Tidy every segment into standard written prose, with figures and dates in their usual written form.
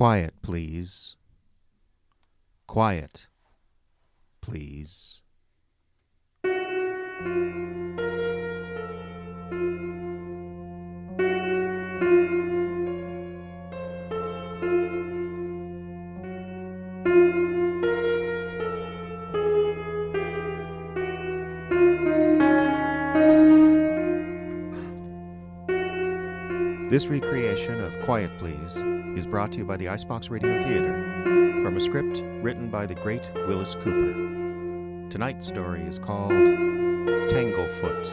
Quiet, please. Quiet, please. This recreation of Quiet Please is brought to you by the Icebox Radio Theater from a script written by the great Wyllis Cooper. Tonight's story is called Tanglefoot.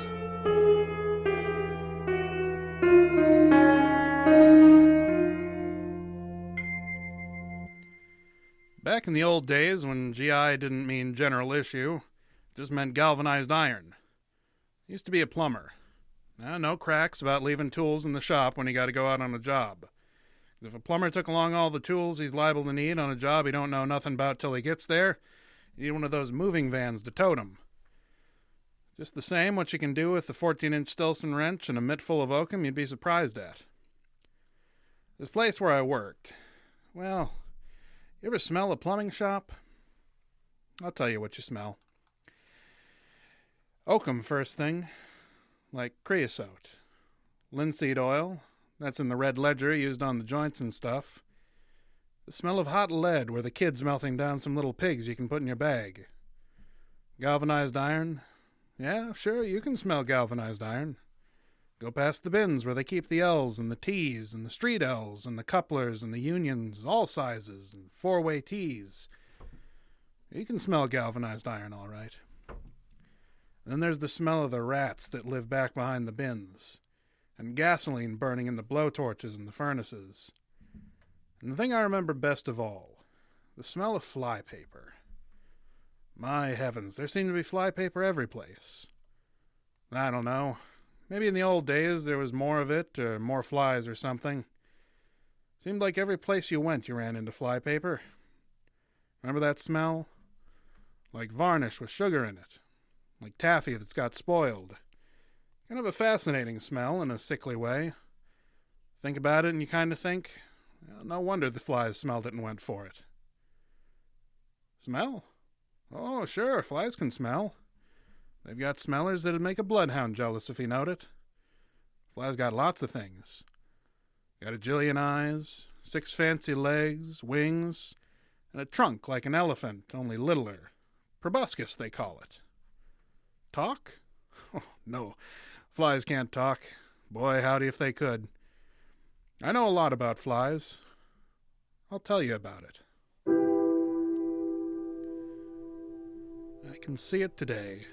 Back in the old days when GI didn't mean general issue, it just meant galvanized iron. I used to be a plumber. No cracks about leaving tools in the shop when you got to go out on a job. If a plumber took along all the tools he's liable to need on a job he don't know nothing about till he gets there, you need one of those moving vans to tote him. Just the same, what you can do with a 14-inch Stilson wrench and a mitt full of oakum, you'd be surprised at. This place where I worked, well, you ever smell a plumbing shop? I'll tell you what you smell. Oakum first thing. Like creosote, linseed oil, that's in the red ledger used on the joints and stuff. The smell of hot lead where the kid's melting down some little pigs you can put in your bag. Galvanized iron, yeah, sure, you can smell galvanized iron. Go past the bins where they keep the L's and the T's and the street L's and the couplers and the unions, all sizes, and four-way T's. You can smell galvanized iron all right. Then there's the smell of the rats that live back behind the bins, and gasoline burning in the blowtorches and the furnaces. And the thing I remember best of all, the smell of flypaper. My heavens, there seemed to be flypaper every place. I don't know. Maybe in the old days there was more of it, or more flies or something. Seemed like every place you went you ran into flypaper. Remember that smell? Like varnish with sugar in it. Like taffy that's got spoiled. Kind of a fascinating smell in a sickly way. Think about it and you kind of think, well, no wonder the flies smelled it and went for it. Smell? Oh, sure, flies can smell. They've got smellers that'd make a bloodhound jealous if he knowed it. Flies got lots of things. Got a jillion eyes, 6 fancy legs, wings, and a trunk like an elephant, only littler. Proboscis, they call it. Talk? Oh, no. Flies can't talk. Boy, howdy if they could. I know a lot about flies. I'll tell you about it. I can see it today.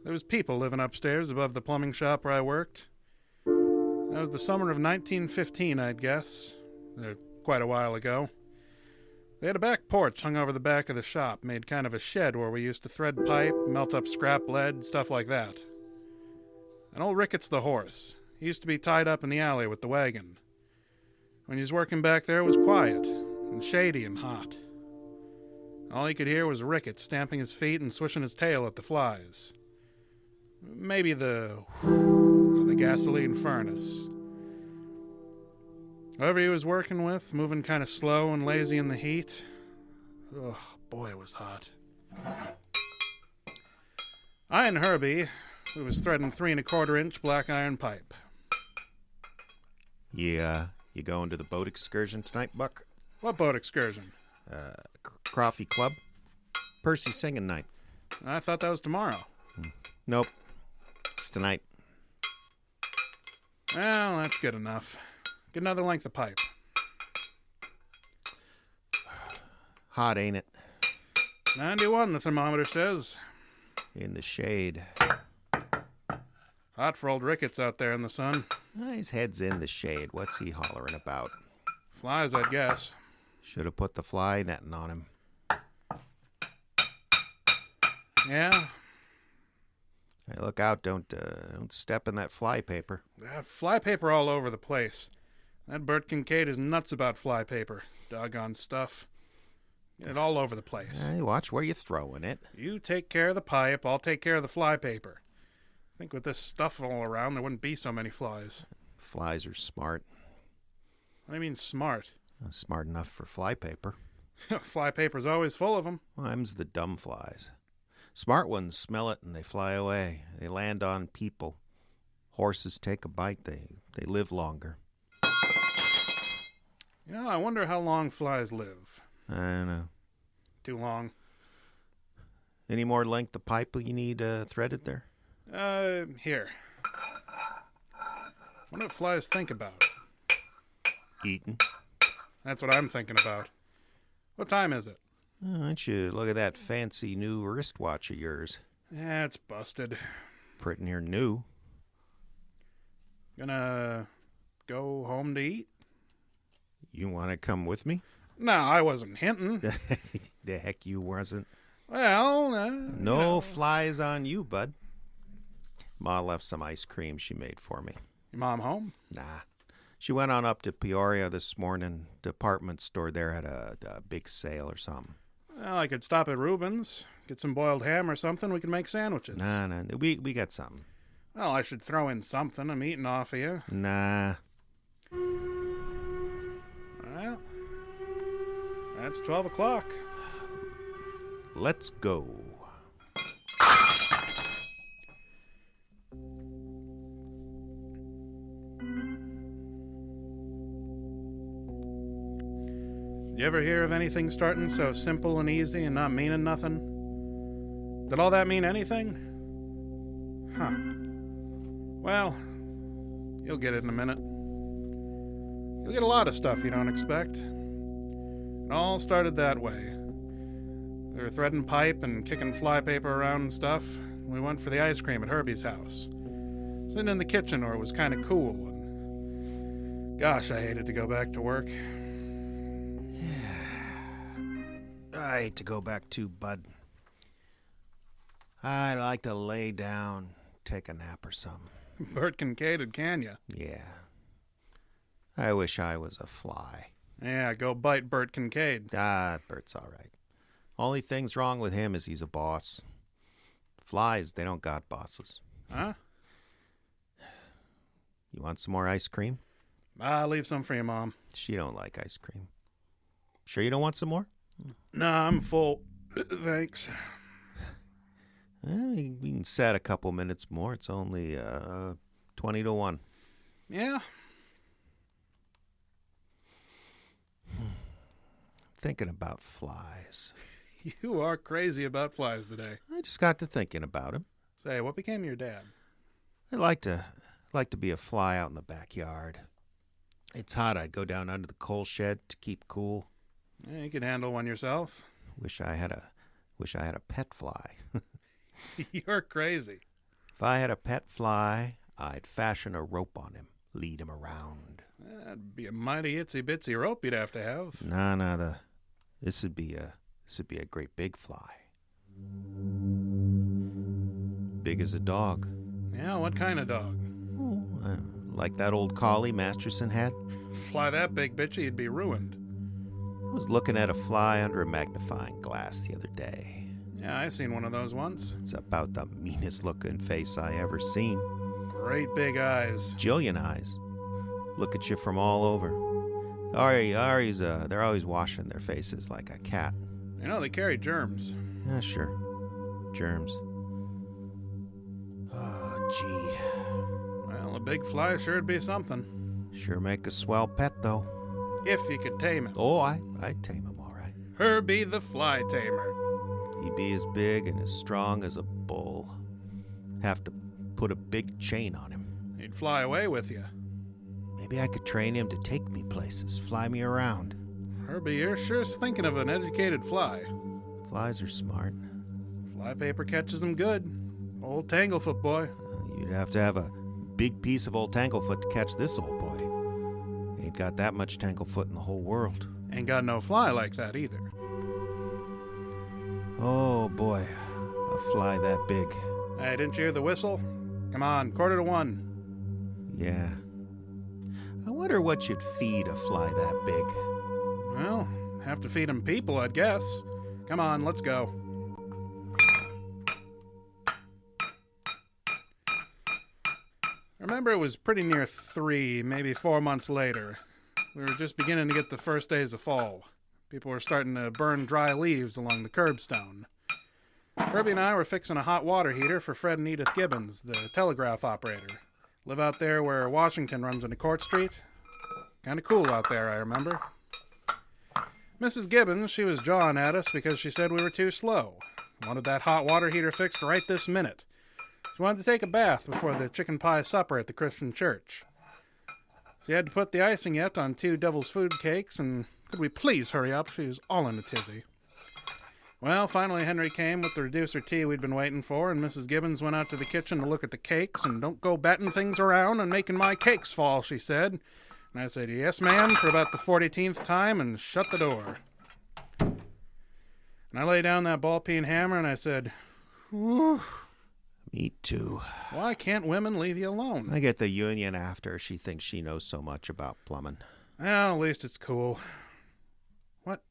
There was people living upstairs above the plumbing shop where I worked. That was the summer of 1915, I'd guess. Quite a while ago. They had a back porch hung over the back of the shop, made kind of a shed where we used to thread pipe, melt up scrap lead, stuff like that. And old Ricketts the horse, he used to be tied up in the alley with the wagon. When he was working back there, it was quiet, and shady and hot. All he could hear was Ricketts stamping his feet and swishing his tail at the flies. Maybe the whoo of the gasoline furnace. Whoever he was working with, moving kind of slow and lazy in the heat. Oh, boy, it was hot. I and Herbie, we was threading 3 1/4-inch black iron pipe. Yeah, you going to the boat excursion tonight, Buck? What boat excursion? Coffee Club. Percy singing night. I thought that was tomorrow. Nope. It's tonight. Well, that's good enough. Get another length of pipe. Hot, ain't it? 91, the thermometer says. In the shade. Hot for old Ricketts out there in the sun. His head's in the shade. What's he hollering about? Flies, I'd guess. Should have put the fly netting on him. Yeah. Hey, look out. Don't step in that fly paper. Fly paper all over the place. That Bert Kincaid is nuts about fly paper. Doggone stuff. Get it all over the place. Hey, watch where you're throwing it. You take care of the pipe, I'll take care of the fly paper. I think with this stuff all around, there wouldn't be so many flies. Flies are smart. What do you mean smart? Smart enough for flypaper. Flypaper's always full of them. Well, them's the dumb flies. Smart ones smell it and they fly away. They land on people. Horses take a bite. They live longer. You know, I wonder how long flies live. I don't know. Too long. Any more length of pipe you need threaded there? Here. What do flies think about? Eating. That's what I'm thinking about. What time is it? Why don't you look at that fancy new wristwatch of yours? Yeah, it's busted. Pretty near new. Gonna go home to eat? You want to come with me? No, I wasn't hinting. The heck you wasn't. Well, no flies on you, bud. Ma left some ice cream she made for me. Your mom home? Nah. She went on up to Peoria this morning. Department store there had a big sale or something. Well, I could stop at Reuben's, get some boiled ham or something. We could make sandwiches. Nah, we got something. Well, I should throw in something. I'm eating off of you. Nah. Well, that's 12 o'clock. Let's go. You ever hear of anything starting so simple and easy and not meaning nothing? Did all that mean anything? Huh. Well, you'll get it in a minute. You'll get a lot of stuff you don't expect. It all started that way. We were threading pipe and kicking flypaper around and stuff. We went for the ice cream at Herbie's house. Sitting in the kitchen where it was kind of cool. And gosh, I hated to go back to work. I hate to go back too, bud. I'd like to lay down, take a nap or something. Bert Kincaid'd can ya? Yeah. I wish I was a fly. Yeah, go bite Bert Kincaid. Bert's all right. Only thing's wrong with him is he's a boss. Flies, they don't got bosses. Huh? You want some more ice cream? I'll leave some for your mom. She don't like ice cream. Sure you don't want some more? No, I'm full. Thanks. Well, we can set a couple minutes more. It's only 20 to 1. Yeah. Thinking about flies. You are crazy about flies today. I just got to thinking about him. Say, what became of your dad? I'd like to be a fly out in the backyard. It's hot. I'd go down under the coal shed to keep cool. Yeah, you could handle one yourself. Wish I had a pet fly. You're crazy. If I had a pet fly, I'd fashion a rope on him, lead him around. That'd be a mighty itsy-bitsy rope you'd have to have. Nah, this would be a great big fly. Big as a dog. Yeah, what kind of dog? Like that old collie Masterson had. Fly that big bitchy, you'd be ruined. I was looking at a fly under a magnifying glass the other day. Yeah, I seen one of those once. It's about the meanest looking face I ever seen. Great big eyes. Jillian eyes. Look at you from all over. Ari's, they're always washing their faces like a cat. You know, they carry germs. Yeah, sure. Germs. Oh, gee. Well, a big fly sure'd be something. Sure make a swell pet, though. If you could tame him. Oh, I'd tame him all right. Herbie the fly tamer. He'd be as big and as strong as a bull. Have to put a big chain on him. He'd fly away with you. Maybe I could train him to take me places, fly me around. Herbie, you're sure thinking of an educated fly. Flies are smart. Flypaper catches them good. Old Tanglefoot boy. You'd have to have a big piece of old Tanglefoot to catch this old boy. Ain't got that much Tanglefoot in the whole world. Ain't got no fly like that either. Oh boy, a fly that big. Hey, didn't you hear the whistle? Come on, 1:45. Yeah. I wonder what you'd feed a fly that big. Well, have to feed 'em people, I'd guess. Come on, let's go. Remember, it was pretty near 3, maybe 4 months later. We were just beginning to get the first days of fall. People were starting to burn dry leaves along the curbstone. Herbie and I were fixing a hot water heater for Fred and Edith Gibbons, the telegraph operator. Live out there where Washington runs into Court Street. Kind of cool out there, I remember. Mrs. Gibbons, she was jawing at us because she said we were too slow. Wanted that hot water heater fixed right this minute. She wanted to take a bath before the chicken pie supper at the Christian church. She had to put the icing yet on 2 devil's food cakes, and could we please hurry up? She was all in a tizzy. Well, finally Henry came with the reducer tea we'd been waiting for, and Mrs. Gibbons went out to the kitchen to look at the cakes, and don't go batting things around and making my cakes fall, she said. And I said, yes, ma'am, for about the 40th time, and shut the door. And I lay down that ball-peen hammer, and I said, whew. Me too. Why can't women leave you alone? I get the union after. She thinks she knows so much about plumbing. Well, at least it's cool. What?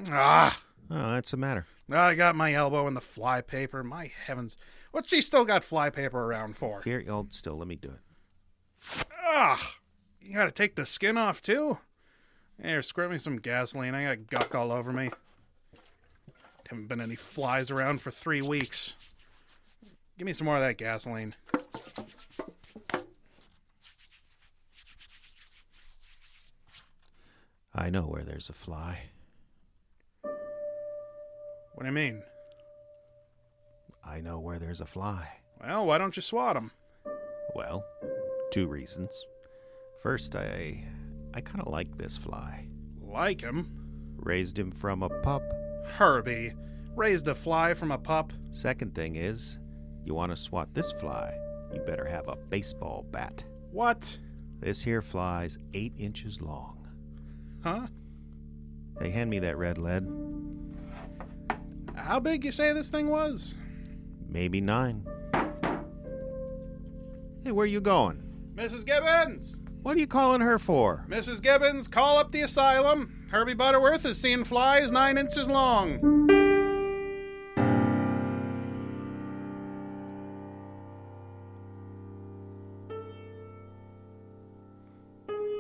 Ah! Oh, that's the matter. I got my elbow in the fly paper. My heavens. What's she still got fly paper around for? Here, hold still. Let me do it. Ah! You gotta take the skin off, too? Here, squirt me some gasoline. I got guck all over me. Haven't been any flies around for 3 weeks. Give me some more of that gasoline. I know where there's a fly. What do you mean? I know where there's a fly. Well, why don't you swat him? Well, 2 reasons. First, I kind of like this fly. Like him? Raised him from a pup. Herbie. Raised a fly from a pup? Second thing is, you want to swat this fly, you better have a baseball bat. What? This here fly's 8 inches long. Huh? Hey, hand me that red lead. How big you say this thing was? Maybe 9. Hey, where you going? Mrs. Gibbons! What are you calling her for? Mrs. Gibbons, call up the asylum. Herbie Butterworth has seen flies 9 inches long.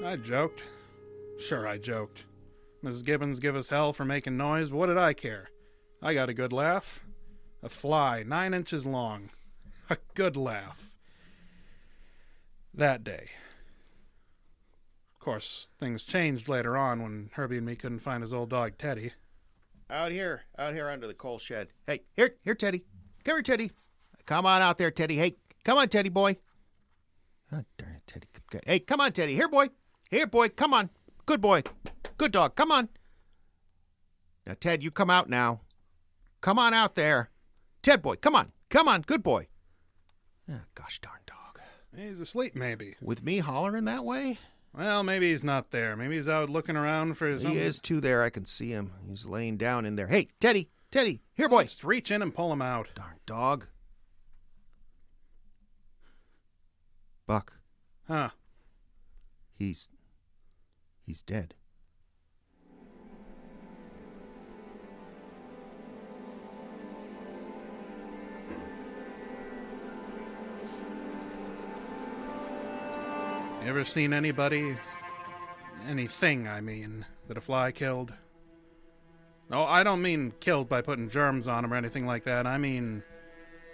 I joked. Sure, I joked. Mrs. Gibbons give us hell for making noise, but what did I care? I got a good laugh. A fly 9 inches long. A good laugh. That day. Of course, things changed later on when Herbie and me couldn't find his old dog, Teddy. Out here under the coal shed. Hey, here, Teddy. Come here, Teddy. Come on out there, Teddy. Hey, come on, Teddy boy. Oh, darn it, Teddy. Hey, come on, Teddy. Here, boy. Here, boy. Come on. Good boy. Good dog. Come on. Now, Ted, you come out now. Come on out there. Ted boy, come on. Come on. Good boy. Oh, gosh darn dog. He's asleep, maybe. With me hollering that way? Well, maybe he's not there. Maybe he's out looking around for his... He is, too, there. I can see him. He's laying down in there. Hey, Teddy. Here, boy. Just reach in and pull him out. Darn dog. Buck. Huh. He's dead. You ever seen anybody, anything, I mean, that a fly killed? No, I don't mean killed by putting germs on him or anything like that. I mean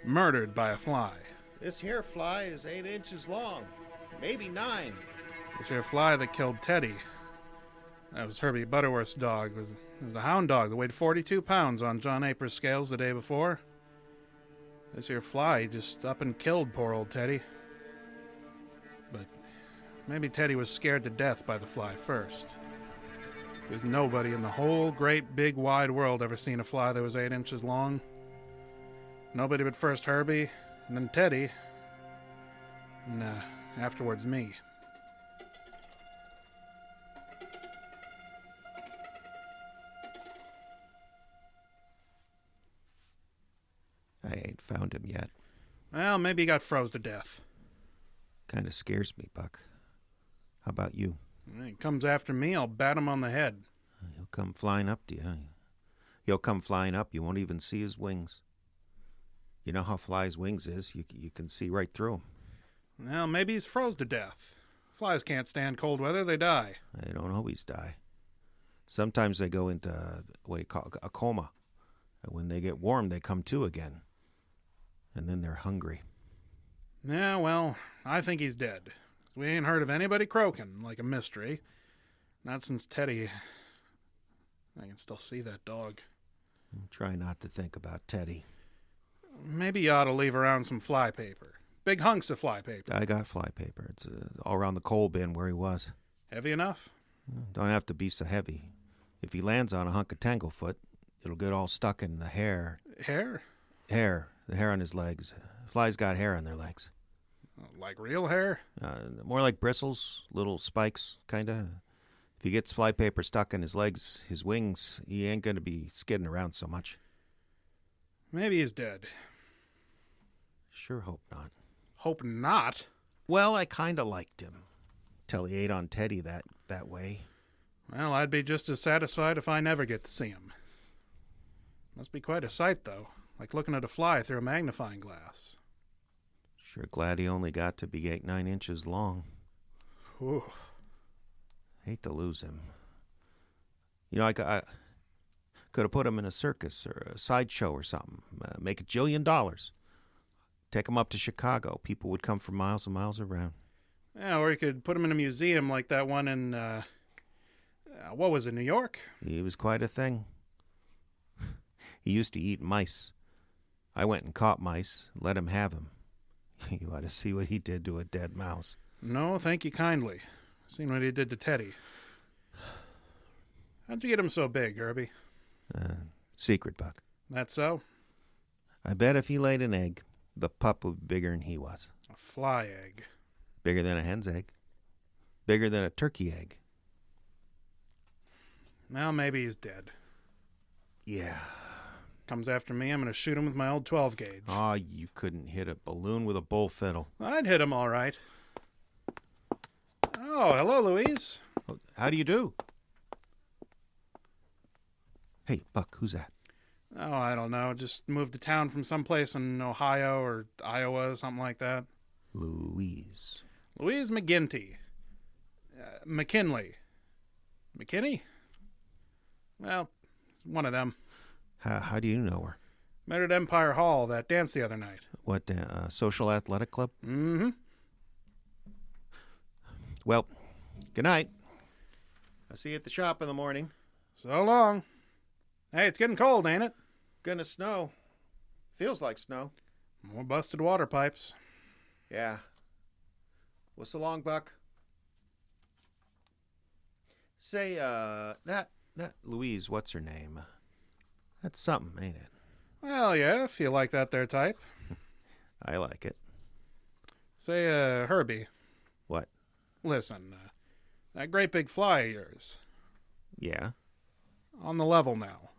murdered by a fly. This here fly is 8 inches long. Maybe 9. This here fly that killed Teddy. That was Herbie Butterworth's dog. It was a hound dog that weighed 42 pounds on John Aper's scales the day before. This here fly just up and killed poor old Teddy. But maybe Teddy was scared to death by the fly first. Because nobody in the whole great big wide world ever seen a fly that was 8 inches long. Nobody but first Herbie, and then Teddy, and afterwards me. I ain't found him yet. Well, maybe he got froze to death. Kind of scares me, Buck. How about you? When he comes after me, I'll bat him on the head. He'll come flying up to you. He'll come flying up. You won't even see his wings. You know how flies' wings is. You can see right through them. Well, maybe he's froze to death. Flies can't stand cold weather, they die. They don't always die. Sometimes they go into what you call a coma. And when they get warm, they come to again. And then they're hungry. Yeah, well, I think he's dead. We ain't heard of anybody croaking like a mystery. Not since Teddy. I can still see that dog. Try not to think about Teddy. Maybe you ought to leave around some fly paper. Big hunks of fly paper. I got fly paper. It's all around the coal bin where he was. Heavy enough? Don't have to be so heavy. If he lands on a hunk of Tanglefoot, it'll get all stuck in the hair. Hair? Hair. The hair on his legs. Flies got hair on their legs. Like real hair? More like bristles, little spikes, kind of. If he gets fly paper stuck in his legs, his wings, he ain't going to be skidding around so much. Maybe he's dead. Sure hope not. Hope not? Well, I kind of liked him. Till he ate on Teddy that way. Well, I'd be just as satisfied if I never get to see him. Must be quite a sight, though. Like looking at a fly through a magnifying glass. Sure glad he only got to be 8-9 inches long. Whew. Hate to lose him. You know, I could have put him in a circus or a sideshow or something. Make $1 jillion. Take him up to Chicago. People would come from miles and miles around. Yeah, or you could put him in a museum like that one in, what was it, New York? He was quite a thing. He used to eat mice. I went and caught mice, let him have them. You ought to see what he did to a dead mouse. No, thank you kindly. Seen what he did to Teddy. How'd you get him so big, Herbie? Secret, Buck. That so? I bet if he laid an egg, the pup would be bigger than he was. A fly egg. Bigger than a hen's egg. Bigger than a turkey egg. Well, maybe he's dead. Yeah. Comes after me, I'm going to shoot him with my old 12 gauge. Oh, you couldn't hit a balloon with a bull fiddle. I'd hit him all right. Oh, hello, Louise. How do you do? Hey, Buck, who's that? Oh, I don't know. Just moved to town from someplace in Ohio or Iowa, something like that. Louise. Louise McGinty. McKinley. McKinney? Well, one of them. How do you know her? Met her at Empire Hall, that dance the other night. What, social athletic club? Mm-hmm. Well, good night. I'll see you at the shop in the morning. So long. Hey, it's getting cold, ain't it? Gonna snow. Feels like snow. More busted water pipes. Yeah. Well, so long, Buck. Say, that Louise, what's her name? That's something, ain't it? Well, yeah, if you like that there type. I like it. Say, Herbie. What? Listen, that great big fly of yours. Yeah? On the level now.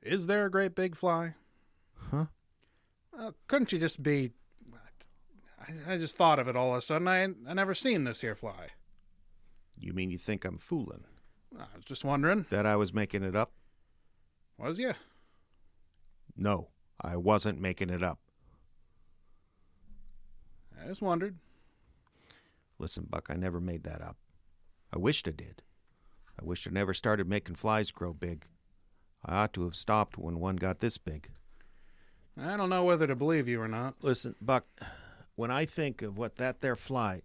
Is there a great big fly? Huh? Couldn't you just be... I just thought of it all of a sudden. I never seen this here fly. You mean you think I'm fooling? I was just wondering. That I was making it up? Was you? No, I wasn't making it up. I just wondered. Listen, Buck, I never made that up. I wished I did. I wished I never started making flies grow big. I ought to have stopped when one got this big. I don't know whether to believe you or not. Listen, Buck, when I think of what that there fly...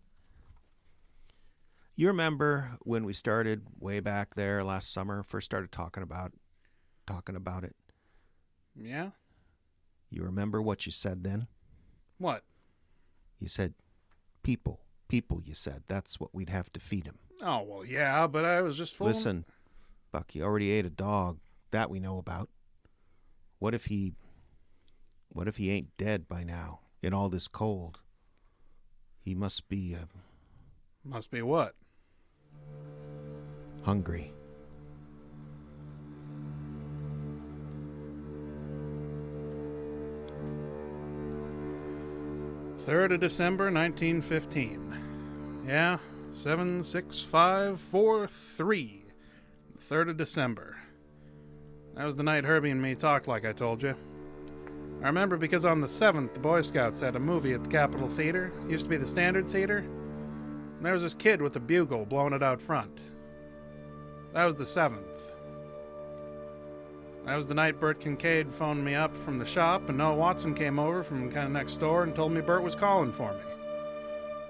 You remember when we started way back there last summer, first started talking about it? Yeah? You remember what you said then? What? You said, people, you said. That's what we'd have to feed him. Oh, well, yeah, but I was just fooling. Listen, Buck, you already ate a dog. That we know about. What if he ain't dead by now, in all this cold? He must be, Must be what? hungry. "3rd of December, 1915. Yeah, 76543. 3rd of December. That was the night Herbie and me talked like I told you. I remember because on the 7th, the Boy Scouts had a movie at the Capitol Theater. Used to be the Standard Theater. and there was this kid with a bugle blowing it out front. That was the 7th. That was the night Bert Kincaid phoned me up from the shop, and Noah Watson came over from kind of next door and told me Bert was calling for me.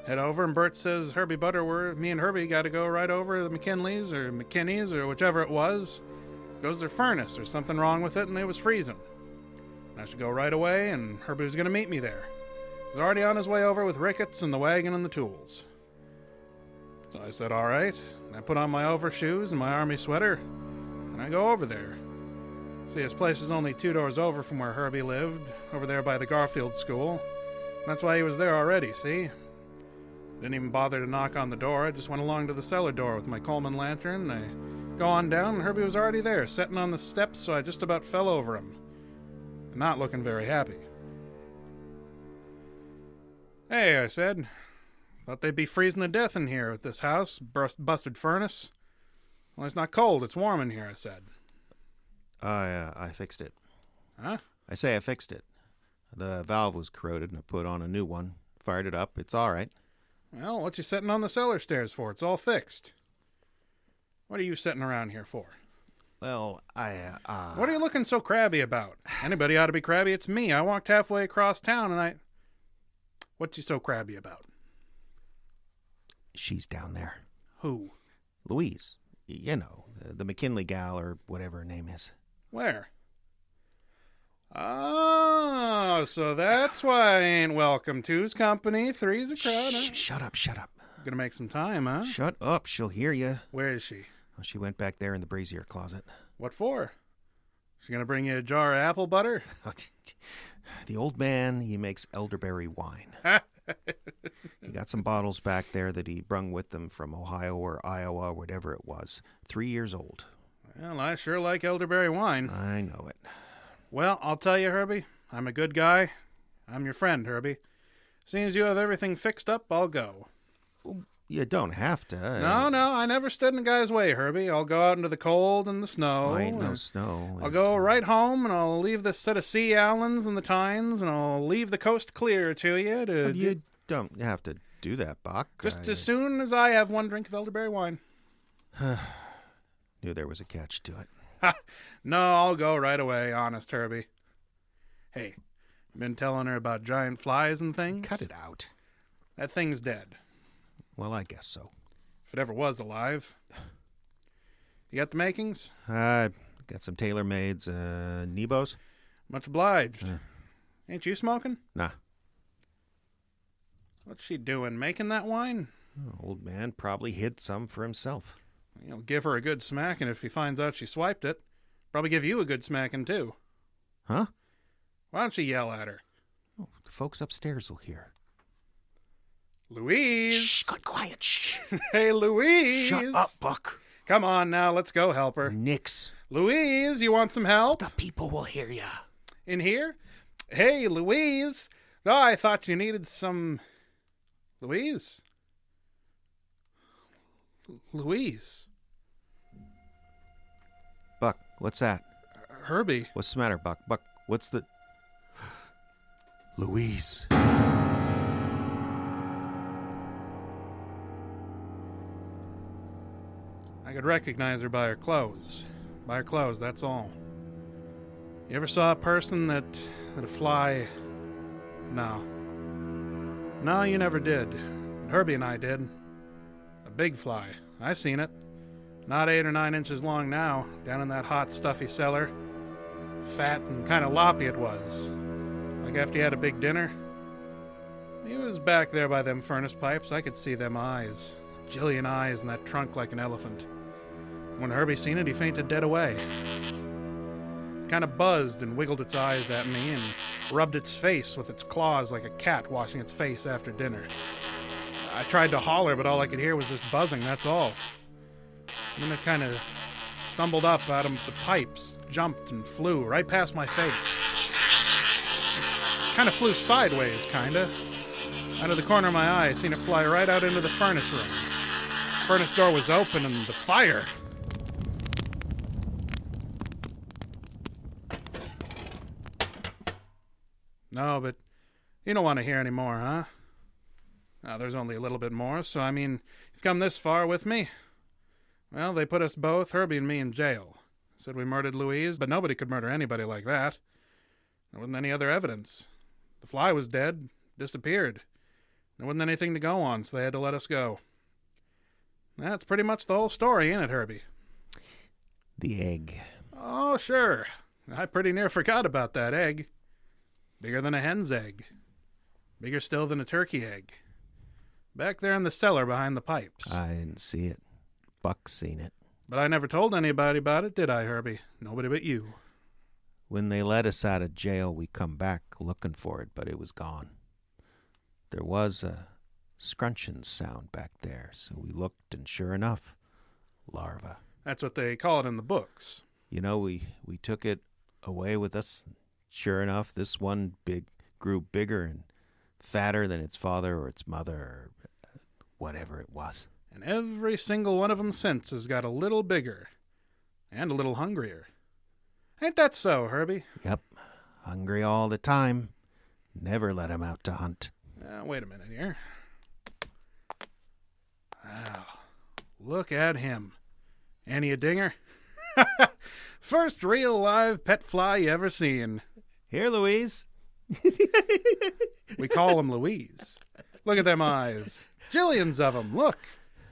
Head over, and Bert says, Herbie Butterworth, me and Herbie got to go right over to the McKinley's or McKinney's or whichever it was. Goes their furnace. There's something wrong with it, and it was freezing. And I should go right away, and Herbie was going to meet me there. He was already on his way over with Ricketts and the wagon and the tools. So I said, all right. And I put on my overshoes and my army sweater, and I go over there. See, his place is only 2 doors over from where Herbie lived, over there by the Garfield School. And that's why he was there already, see? Didn't even bother to knock on the door. I just went along to the cellar door with my Coleman lantern. I go on down, and Herbie was already there, sitting on the steps, so I just about fell over him. Not looking very happy. Hey, I said. Thought they'd be freezing to death in here at this house. Busted furnace. Well, it's not cold. It's warm in here, I said. I fixed it. Huh? I say I fixed it. The valve was corroded, and I put on a new one. Fired it up. It's all right. Well, what you sitting on the cellar stairs for? It's all fixed. What are you sitting around here for? Well, What are you looking so crabby about? Anybody ought to be crabby. It's me. I walked halfway across town, and What you so crabby about? She's down there. Who? Louise. You know, the McKinley gal or whatever her name is. Where? Oh, so that's why I ain't welcome. Two's company, three's a crowd. Shh, shut up. Gonna make some time, huh? Shut up. She'll hear you. Where is she? Well, she went back there in the brazier closet. What for? She gonna bring you a jar of apple butter? The old man, he makes elderberry wine. He got some bottles back there that he brung with him from Ohio or Iowa or whatever it was. 3 years old. Well, I sure like elderberry wine. I know it. Well, I'll tell you, Herbie, I'm a good guy. I'm your friend, Herbie. Seeing as you have everything fixed up, I'll go. You don't have to. No, I never stood in a guy's way, Herbie. I'll go out into the cold and the snow. Oh, ain't no snow. I'll go right home, and I'll leave this set of sea Allens and the Tines, and I'll leave the coast clear to you. You don't have to do that, Buck. Just as soon as I have one drink of elderberry wine. Knew there was a catch to it. No, I'll go right away, honest, Herbie. Hey, been telling her about giant flies and things? Cut it out. That thing's dead. Well, I guess so. If it ever was alive. You got the makings? Got some tailor-mades, Nebos. Much obliged. Ain't you smoking? Nah. What's she doing, making that wine? Old man probably hid some for himself. You'll give her a good smacking if he finds out she swiped it. Probably give you a good smacking, too. Huh? Why don't you yell at her? Oh, the folks upstairs will hear. Louise! Shh, got quiet, shh. Hey, Louise! Shut up, Buck. Come on now, let's go help her. Nix. Louise, you want some help? The people will hear ya. In here? Hey, Louise! Oh, I thought you needed some... Louise? Louise? Buck, what's that? Herbie. What's the matter, Buck? Buck, what's the... Louise. I could recognize her by her clothes. By her clothes, that's all. You ever saw a person that a fly... No. No, you never did. Herbie and I did. A big fly. I seen it. Not 8 or 9 inches long now, down in that hot, stuffy cellar. Fat and kind of loppy it was. Like after you had a big dinner. He was back there by them furnace pipes. I could see them eyes. Jillian eyes in that trunk like an elephant. When Herbie seen it, he fainted dead away. Kind of buzzed and wiggled its eyes at me and rubbed its face with its claws like a cat washing its face after dinner. I tried to holler, but all I could hear was this buzzing, that's all. And then it kind of stumbled up out of the pipes, jumped and flew right past my face. It kind of flew sideways, kind of. Out of the corner of my eye, I seen it fly right out into the furnace room. The furnace door was open and the fire... No, but you don't want to hear any more, huh? Now, there's only a little bit more, so I mean, you've come this far with me. Well, they put us both, Herbie and me, in jail. Said we murdered Louise, but nobody could murder anybody like that. There wasn't any other evidence. The fly was dead, disappeared. There wasn't anything to go on, so they had to let us go. That's pretty much the whole story, ain't it, Herbie? The egg. Oh, sure. I pretty near forgot about that egg. Bigger than a hen's egg. Bigger still than a turkey egg. Back there in the cellar behind the pipes. I didn't see it. Buck's seen it. But I never told anybody about it, did I, Herbie? Nobody but you. When they let us out of jail, we come back looking for it, but it was gone. There was a scrunching sound back there, so we looked, and sure enough, larva. That's what they call it in the books. You know, we took it away with us. Sure enough, this one grew bigger and fatter than its father or its mother or whatever it was. And every single one of them since has got a little bigger and a little hungrier. Ain't that so, Herbie? Yep. Hungry all the time. Never let him out to hunt. Wait a minute here. Wow. Look at him. Any a dinger? First real live pet fly you ever seen. Here, Louise. We call him Louise. Look at them eyes. Jillions of them. Look.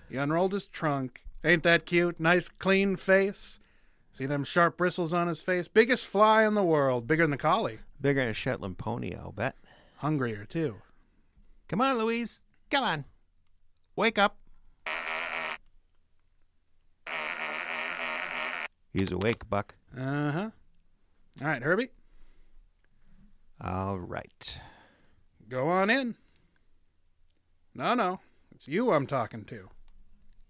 He unrolled his trunk. Ain't that cute? Nice, clean face. See them sharp bristles on his face? Biggest fly in the world. Bigger than a collie. Bigger than a Shetland pony, I'll bet. Hungrier, too. Come on, Louise. Come on. Wake up. He's awake, Buck. Uh-huh. All right, Herbie. All right. Go on in. No. It's you I'm talking to.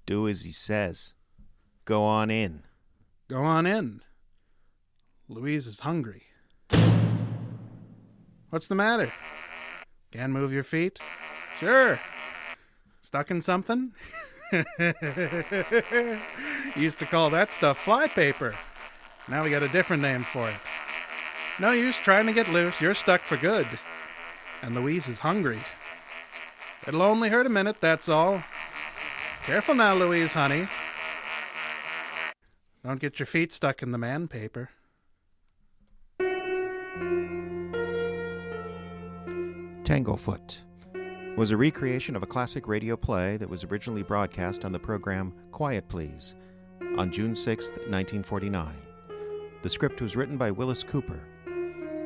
Do as he says. Go on in. Go on in. Louise is hungry. What's the matter? Can't move your feet? Sure. Stuck in something? Used to call that stuff fly paper. Now we got a different name for it. No use trying to get loose. You're stuck for good. And Louise is hungry. It'll only hurt a minute, that's all. Careful now, Louise, honey. Don't get your feet stuck in the man paper. Tanglefoot was a recreation of a classic radio play that was originally broadcast on the program Quiet Please on June 6, 1949. The script was written by Wyllis Cooper.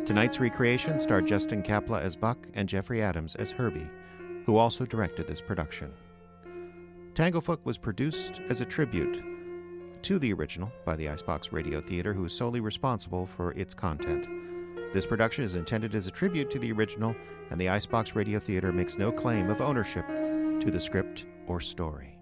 Tonight's recreation starred Justin Kapla as Buck and Jeffrey Adams as Herbie, who also directed this production. Tanglefoot was produced as a tribute to the original by the Icebox Radio Theater, who is solely responsible for its content. This production is intended as a tribute to the original, and the Icebox Radio Theater makes no claim of ownership to the script or story.